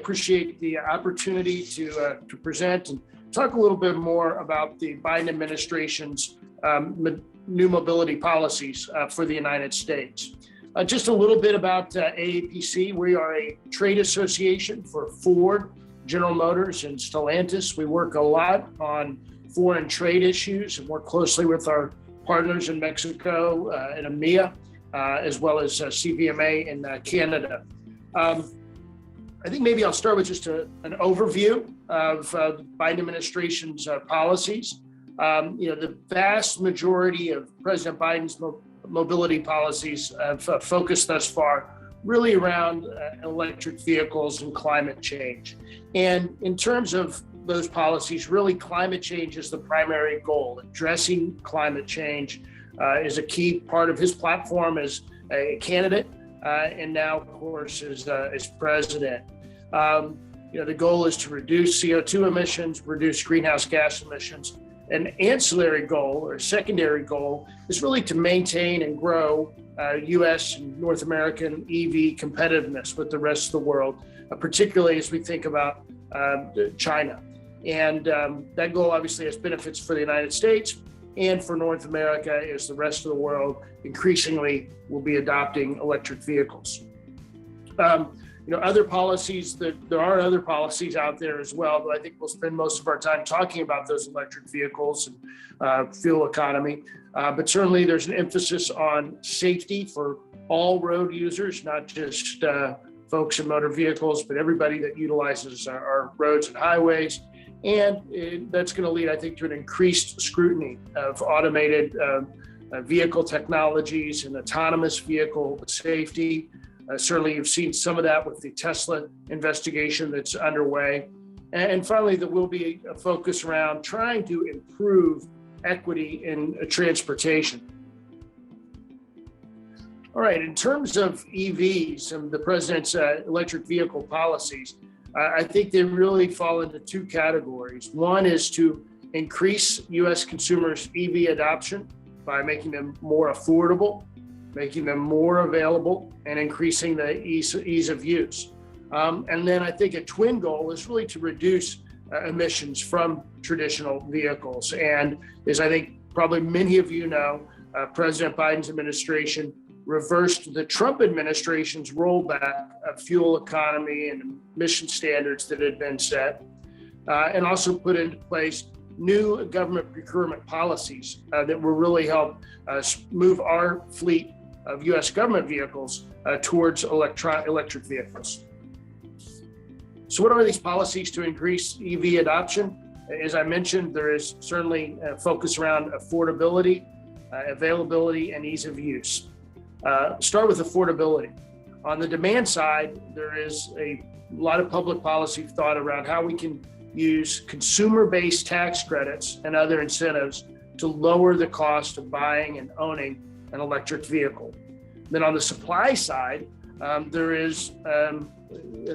appreciate the opportunity to present and talk a little bit more about the Biden administration's new mobility policies for the United States. Just a little bit about AAPC. We are a trade association for Ford, General Motors, and Stellantis. We work a lot on foreign trade issues and work closely with our partners in Mexico and EMEA, as well as CIIAM in Canada. I think maybe I'll start with just an overview of the Biden administration's policies. The vast majority of President Biden's mobility policies have focused thus far really around electric vehicles and climate change. And in terms of those policies, really climate change is the primary goal. Addressing climate change is a key part of his platform as a candidate and now, of course, as president. The goal is to reduce CO2 emissions, reduce greenhouse gas emissions. An ancillary goal or secondary goal is really to maintain and grow U.S. and North American EV competitiveness with the rest of the world, particularly as we think about China. And that goal obviously has benefits for the United States and for North America as the rest of the world increasingly will be adopting electric vehicles. Other policies, there are other policies out there as well, but I think we'll spend most of our time talking about those electric vehicles and fuel economy. But certainly there's an emphasis on safety for all road users, not just folks in motor vehicles, but everybody that utilizes our roads and highways. And that's going to lead, I think, to an increased scrutiny of automated vehicle technologies and autonomous vehicle safety. Certainly, you've seen some of that with the Tesla investigation that's underway. And finally, there will be a focus around trying to improve equity in transportation. All right, in terms of EVs and the president's electric vehicle policies, I think they really fall into two categories. One is to increase U.S. consumers' EV adoption by making them more affordable, making them more available, and increasing the ease of use. And then I think a twin goal is really to reduce emissions from traditional vehicles. And as I think probably many of you know, President Biden's administration reversed the Trump administration's rollback of fuel economy and emission standards that had been set, and also put into place new government procurement policies that will really help move our fleet of U.S. government vehicles towards electric vehicles. So what are these policies to increase EV adoption? As I mentioned, there is certainly a focus around affordability, availability, and ease of use. Start with affordability. On the demand side, there is a lot of public policy thought around how we can use consumer-based tax credits and other incentives to lower the cost of buying and owning an electric vehicle. Then on the supply side, there is a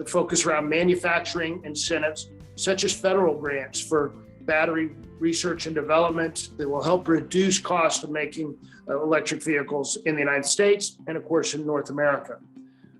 focus around manufacturing incentives, such as federal grants for battery research and development that will help reduce costs of making electric vehicles in the United States and, of course, in North America.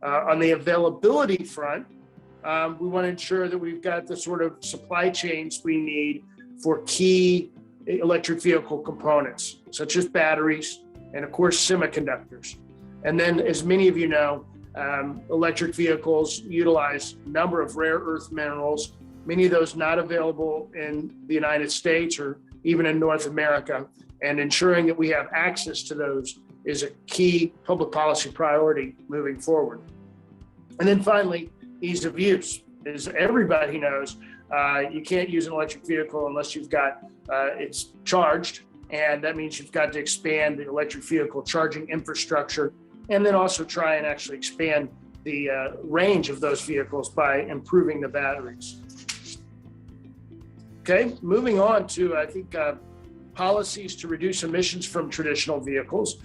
On the availability front, we want to ensure that we've got the sort of supply chains we need for key electric vehicle components, such as batteries and, of course, semiconductors. And then, as many of you know, electric vehicles utilize a number of rare earth minerals, many of those not available in the United States or even in North America. And ensuring that we have access to those is a key public policy priority moving forward. And then finally, ease of use. As everybody knows, you can't use an electric vehicle unless you've got it's charged. And that means you've got to expand the electric vehicle charging infrastructure, and then also try and actually expand the range of those vehicles by improving the batteries. Okay, moving on to, I think, policies to reduce emissions from traditional vehicles.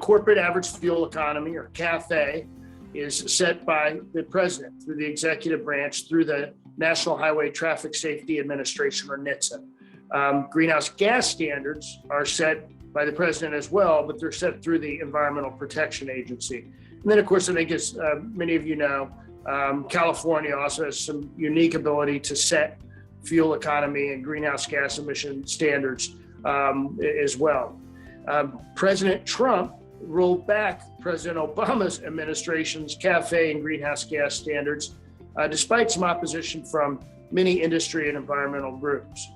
Corporate average fuel economy, or CAFE, is set by the president through the executive branch, through the National Highway Traffic Safety Administration, or NHTSA. Greenhouse gas standards are set by the president as well, but they're set through the Environmental Protection Agency. And then, of course, I think as many of you know, California also has some unique ability to set fuel economy and greenhouse gas emission standards as well. President Trump rolled back President Obama's administration's CAFE and greenhouse gas standards, despite some opposition from many industry and environmental groups.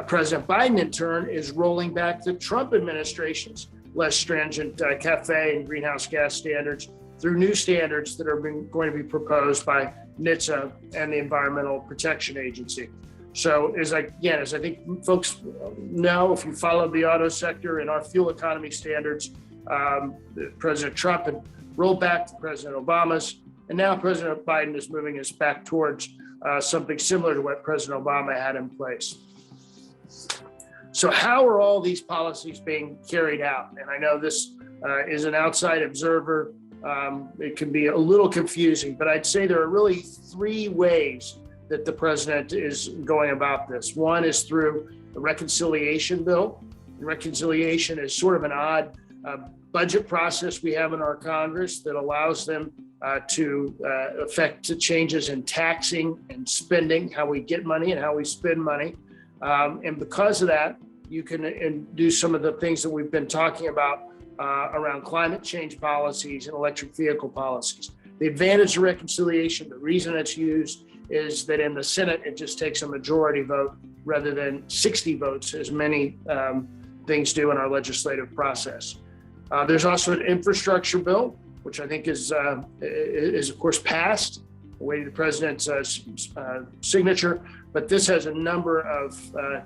President Biden, in turn, is rolling back the Trump administration's less stringent CAFE and greenhouse gas standards through new standards that are going to be proposed by NHTSA and the Environmental Protection Agency. So as I think folks know, if you follow the auto sector and our fuel economy standards, President Trump had rolled back to President Obama's, and now President Biden is moving us back towards something similar to what President Obama had in place. So how are all these policies being carried out? And I know this is an outside observer. It can be a little confusing, but I'd say there are really three ways that the president is going about this. One is through the reconciliation bill. Reconciliation is sort of an odd budget process we have in our Congress that allows them to affect changes in taxing and spending, how we get money and how we spend money. And because of that, you can do some of the things that we've been talking about around climate change policies and electric vehicle policies. The advantage of reconciliation, the reason it's used, is that in the Senate, it just takes a majority vote rather than 60 votes, as many things do in our legislative process. There's also an infrastructure bill, which I think is of course passed, awaiting the president's signature, but this has a number of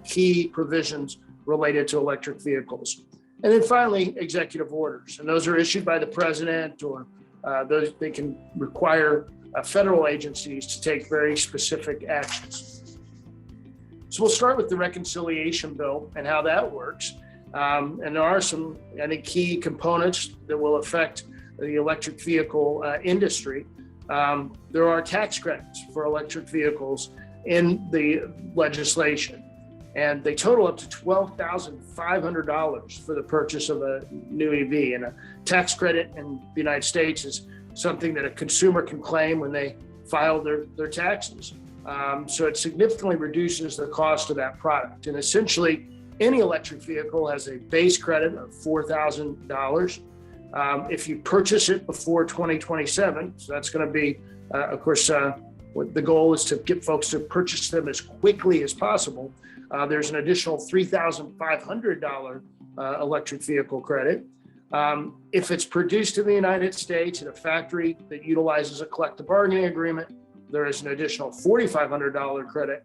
key provisions related to electric vehicles. And then finally, executive orders, and those are issued by the president, or they can require federal agencies to take very specific actions. So we'll start with the reconciliation bill and how that works. And there are some, I think, key components that will affect the electric vehicle industry. There are tax credits for electric vehicles in the legislation, and they total up to $12,500 for the purchase of a new EV. And a tax credit in the United States is something that a consumer can claim when they file their taxes. So it significantly reduces the cost of that product. And essentially, any electric vehicle has a base credit of $4,000. If you purchase it before 2027, so that's going to be, of course, what the goal is to get folks to purchase them as quickly as possible. There's an additional $3,500 electric vehicle credit. If it's produced in the United States at a factory that utilizes a collective bargaining agreement, there is an additional $4,500 credit.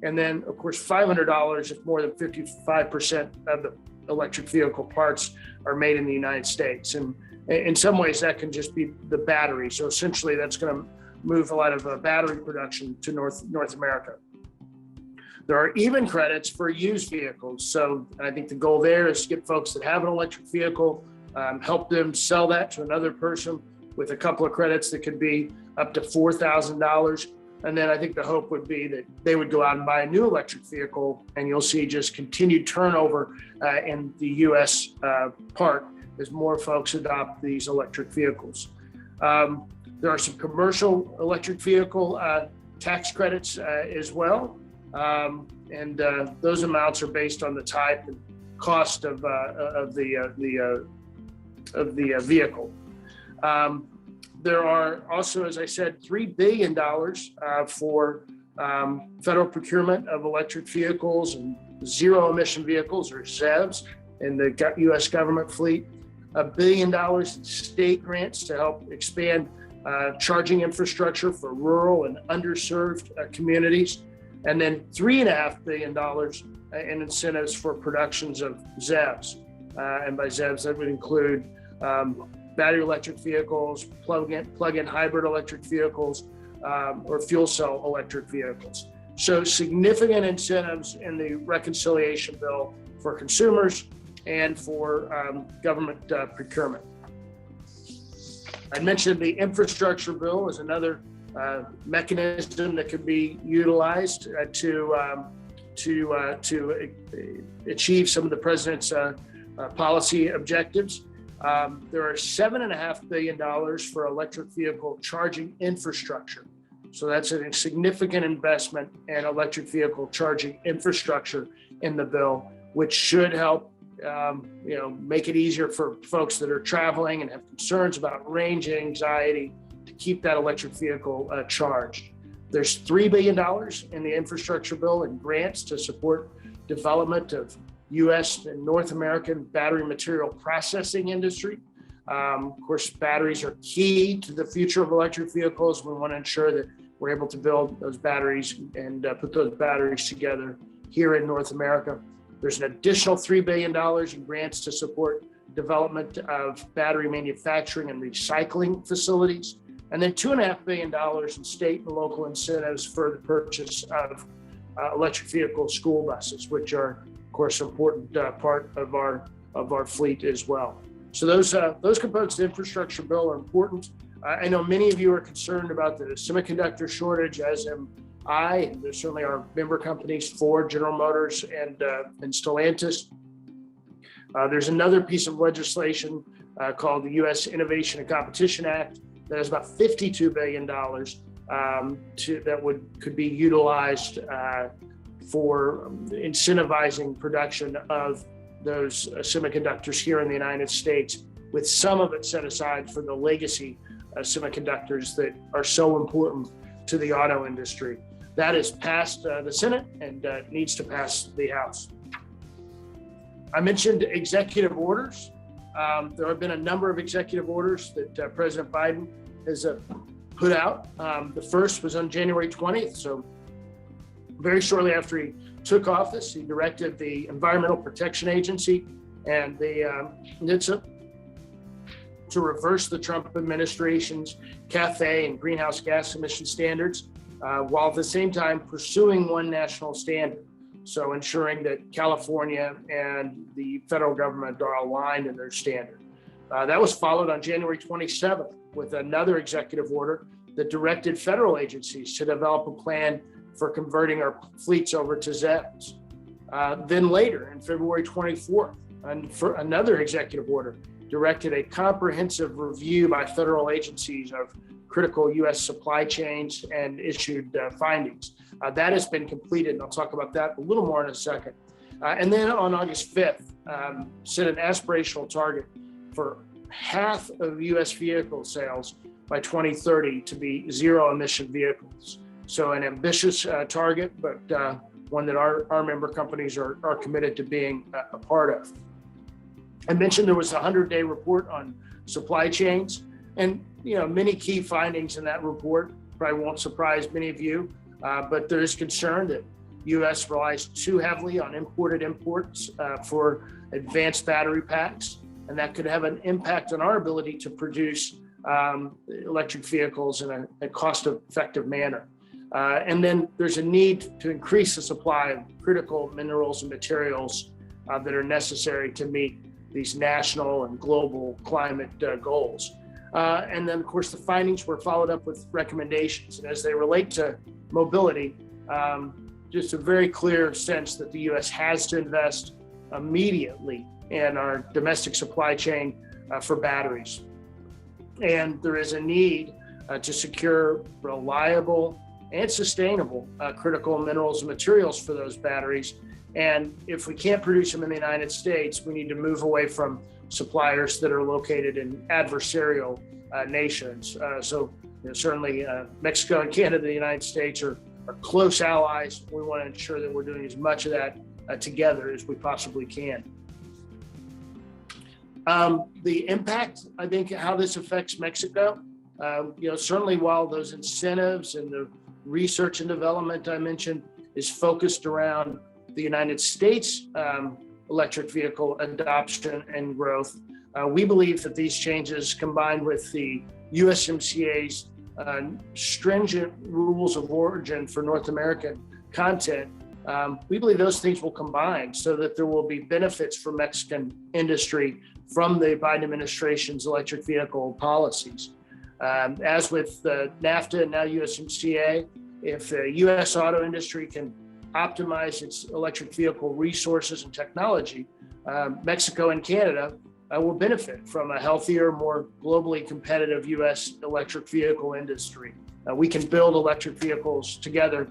And then, of course, $500 if more than 55% of the electric vehicle parts are made in the United States. And in some ways, that can just be the battery. So essentially, that's going to move a lot of battery production to North America. There are even credits for used vehicles. So I think the goal there is to get folks that have an electric vehicle, help them sell that to another person with a couple of credits that could be up to $4,000. And then I think the hope would be that they would go out and buy a new electric vehicle, and you'll see just continued turnover in the U.S. Part as more folks adopt these electric vehicles. There are some commercial electric vehicle tax credits as well. And those amounts are based on the type and cost of the vehicle. There are also, as I said, $3 billion for federal procurement of electric vehicles and zero emission vehicles, or ZEVs, in the U.S. government fleet. $1 billion in state grants to help expand charging infrastructure for rural and underserved communities. And then $3.5 billion in incentives for productions of ZEVs. And by ZEVs, that would include battery electric vehicles, plug-in hybrid electric vehicles, or fuel cell electric vehicles. So significant incentives in the reconciliation bill for consumers and for government procurement. I mentioned the infrastructure bill is another mechanism that could be utilized to achieve some of the president's policy objectives. There are $7.5 billion for electric vehicle charging infrastructure. So that's a significant investment in electric vehicle charging infrastructure in the bill, which should help make it easier for folks that are traveling and have concerns about range anxiety to keep that electric vehicle charged. There's $3 billion in the infrastructure bill in grants to support development of U.S. and North American battery material processing industry. Of course, batteries are key to the future of electric vehicles. We want to ensure that we're able to build those batteries and put those batteries together here in North America. There's an additional $3 billion in grants to support development of battery manufacturing and recycling facilities. And then $2.5 billion in state and local incentives for the purchase of electric vehicle school buses, which are, of course, an important part of our fleet as well. So those components of the infrastructure bill are important. I know many of you are concerned about the semiconductor shortage, as am I, and there certainly are member companies, Ford, General Motors, and Stellantis. There's another piece of legislation called the U.S. Innovation and Competition Act that has about $52 billion that could be utilized for incentivizing production of those semiconductors here in the United States, with some of it set aside for the legacy semiconductors that are so important to the auto industry. That has passed the Senate and needs to pass the House. I mentioned executive orders. There have been a number of executive orders that President Biden has put out. The first was on January 20th, so very shortly after he took office, he directed the Environmental Protection Agency and the NHTSA to reverse the Trump administration's CAFE and greenhouse gas emission standards, while at the same time pursuing one national standard. So ensuring that California and the federal government are aligned in their standard. That was followed on January 27th with another executive order that directed federal agencies to develop a plan for converting our fleets over to ZEBs. Then later, on February 24th, another executive order directed a comprehensive review by federal agencies of critical U.S. supply chains and issued findings. That has been completed, and I'll talk about that a little more in a second. And then on August 5th, set an aspirational target for half of U.S. vehicle sales by 2030 to be zero emission vehicles. So an ambitious target, but one that our member companies are committed to being a part of. I mentioned there was a 100-day report on supply chains, and many key findings in that report probably won't surprise many of you, but there is concern that U.S. relies too heavily on imports for advanced battery packs, and that could have an impact on our ability to produce electric vehicles in a cost-effective manner. And then there's a need to increase the supply of critical minerals and materials that are necessary to meet these national and global climate goals. And then, of course, the findings were followed up with recommendations. And as they relate to mobility, just a very clear sense that the U.S. has to invest immediately in our domestic supply chain for batteries. And there is a need to secure reliable and sustainable critical minerals and materials for those batteries. And if we can't produce them in the United States, we need to move away from suppliers that are located in adversarial nations. So certainly Mexico and Canada, the United States are close allies. We want to ensure that we're doing as much of that together as we possibly can. The impact, I think, how this affects Mexico, certainly while those incentives and the research and development I mentioned is focused around the United States electric vehicle adoption and growth, we believe that these changes, combined with the USMCA's stringent rules of origin for North American content, we believe those things will combine so that there will be benefits for Mexican industry from the Biden administration's electric vehicle policies. As with NAFTA and now USMCA, if the U.S. auto industry can optimize its electric vehicle resources and technology, Mexico and Canada will benefit from a healthier, more globally competitive U.S. electric vehicle industry. we can build electric vehicles together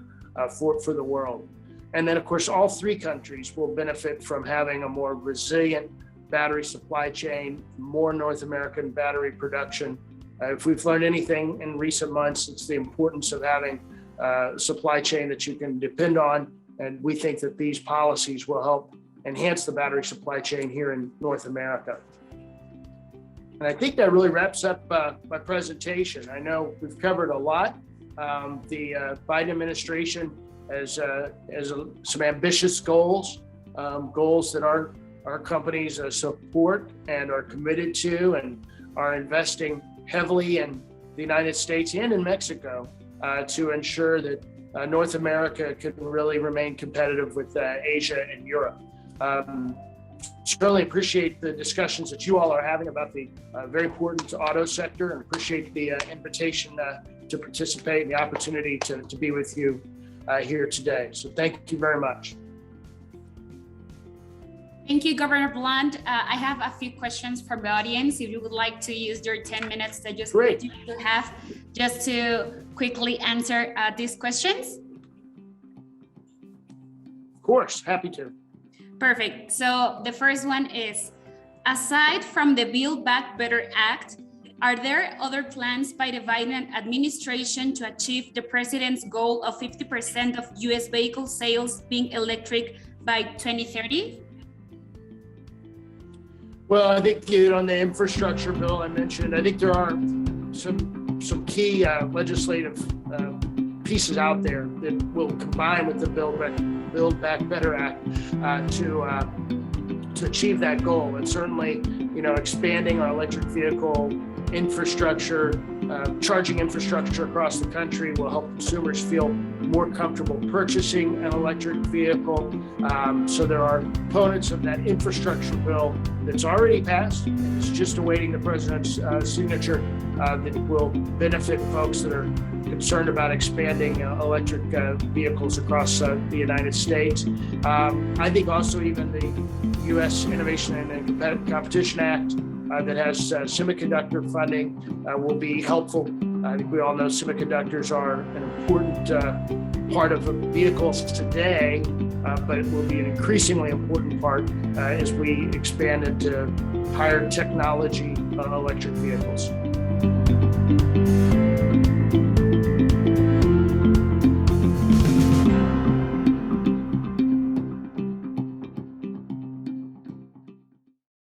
for the world. And then, of course, all three countries will benefit from having a more resilient battery supply chain, more North American battery production. If we've learned anything in recent months, it's the importance of having a supply chain that you can depend on. And we think that these policies will help enhance the battery supply chain here in North America. And I think that really wraps up my presentation. I know we've covered a lot. The Biden administration has some ambitious goals, goals that our companies support and are committed to, and are investing heavily in the United States and in Mexico to ensure that North America can really remain competitive with Asia and Europe. Certainly appreciate the discussions that you all are having about the very important auto sector, and appreciate the invitation to participate and the opportunity to be with you here today. So thank you very much. Thank you, Governor Blunt. I have a few questions from the audience. If you would like to use your 10 minutes that you have just to quickly answer these questions. Of course, happy to. Perfect. So the first one is, aside from the Build Back Better Act, are there other plans by the Biden administration to achieve the president's goal of 50% of US vehicle sales being electric by 2030? Well, I think on the infrastructure bill I mentioned, I think there are some key legislative pieces out there that will combine with the Build Back Better Act to achieve that goal. And certainly, expanding our electric vehicle infrastructure, charging infrastructure across the country will help consumers feel more comfortable purchasing an electric vehicle. So there are components of that infrastructure bill that's already passed, and it's just awaiting the president's signature that will benefit folks that are concerned about expanding electric vehicles across the United States. I think also even the U.S. Innovation and Competition Act that has semiconductor funding will be helpful. I think we all know semiconductors are an important part of vehicles today, but it will be an increasingly important part as we expand into higher technology electric vehicles.